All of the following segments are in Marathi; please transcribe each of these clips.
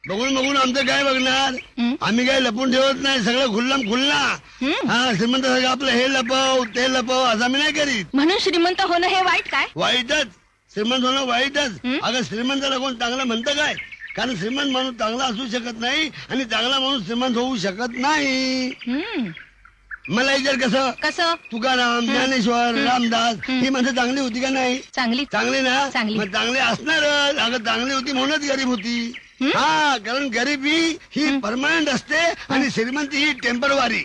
बघून बघून आमचं काय बघणार. आम्ही काय लपून ठेवत नाही, सगळं खुल्लम खुल्ला. हा, श्रीमंत आपलं हे लपव ते लपव असं आम्ही नाही करीत. म्हणून श्रीमंत होणं हे वाईट काय? वाईटच, श्रीमंत होणं वाईटच. अगं श्रीमंताला कोण चांगलं म्हणतं काय? कारण श्रीमंत माणूस चांगला असू शकत नाही आणि चांगला माणूस श्रीमंत होऊ शकत नाही. मला विचार कसं कसं? तुकाराम, ज्ञानेश्वर, रामदास ही माणसं चांगली होती का नाही? चांगली. चांगली ना? चांगली. मग चांगली असणारच. अगं चांगली होती म्हणूनच गरीब होती. हा, कारण गरिबी ही परमनंट असते आणि श्रीमंती ही टेम्परवारी.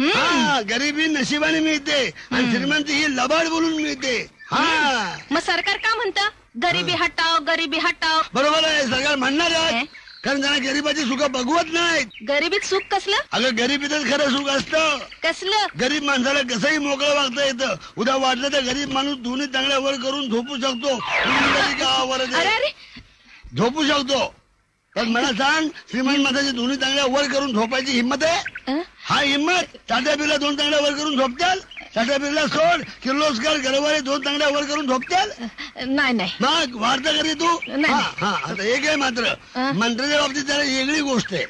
हा, गरिबी नशिबाने मिळते आणि श्रीमंती ही लबाड बोलून मिळते. हा, मग सरकार का म्हणतं गरिबी हटाव गरिबी हटाव? बरोबर आहे, सरकार म्हणणार आहे. कारण त्यांना गरिबाची सुख बघवत नाहीत. गरिबीत सुख कसलं? अगं गरिबीतच खरं सुख असतं. कसलं? गरीब माणसाला कसंही मोकळं वागता येतं. उद्या वाटलं तर गरीब माणूस दोन्ही चांगल्या वर करून झोपू शकतो. झोपू शकतो. पण मला सांग, श्रीमंत माणसाची दोन्ही चांगल्या वर करून झोपायची हिंमत आहे? हा हिंमत? टाटा बिर्ला दोन चांगल्या वर करून झोपत्याल? टाटा बिर्ला सोड, किर्लोस्कर गरवारे दोन चांगल्या वर करून झोपत्याल? नाही नाही. मग वार्ता करी तू. हा, आता एक आहे मात्र, मंत्र्याच्या बाबतीत जरा वेगळी गोष्ट आहे.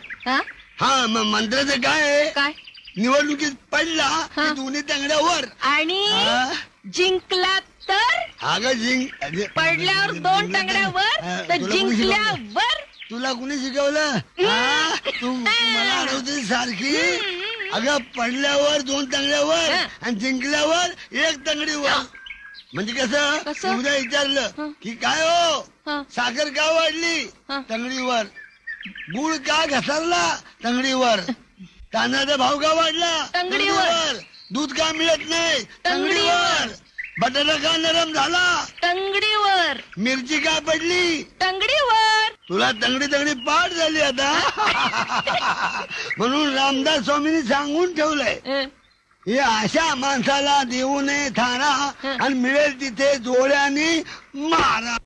हा, मग मंत्र्याचं काय आहे? काय? निवडणुकीत पडला की दोन्ही चांगल्या वर आणि जिंकला तर? अगं पडल्यावर दोन टांगड्या वर तर जिंकल्यावर? तुला कुणी शिकवलं? तू मला आठवते सारखी. अगं पडल्यावर दोन तांगड्यावर आणि जिंकल्यावर एक तांगडीवर. म्हणजे कसं? उद्या विचारलं की काय हो साखर का वाढली? तांगडीवर. गुळ का घसरला? तांगडीवर. तांदळाचा भाव का वाढला? तांगडीवर. दूध का मिळत नाही? तांगडीवर. बटाटा का नरम झाला? तांगडीवर. मिरची का पडली? तांगडीवर. तुला तंगडी पाठ झाली आता. म्हणून रामदास स्वामींनी सांगून ठेवलंय, हे अशा माणसाला देऊ नये थारा आणि मिळेल तिथे जोड्याने मारा.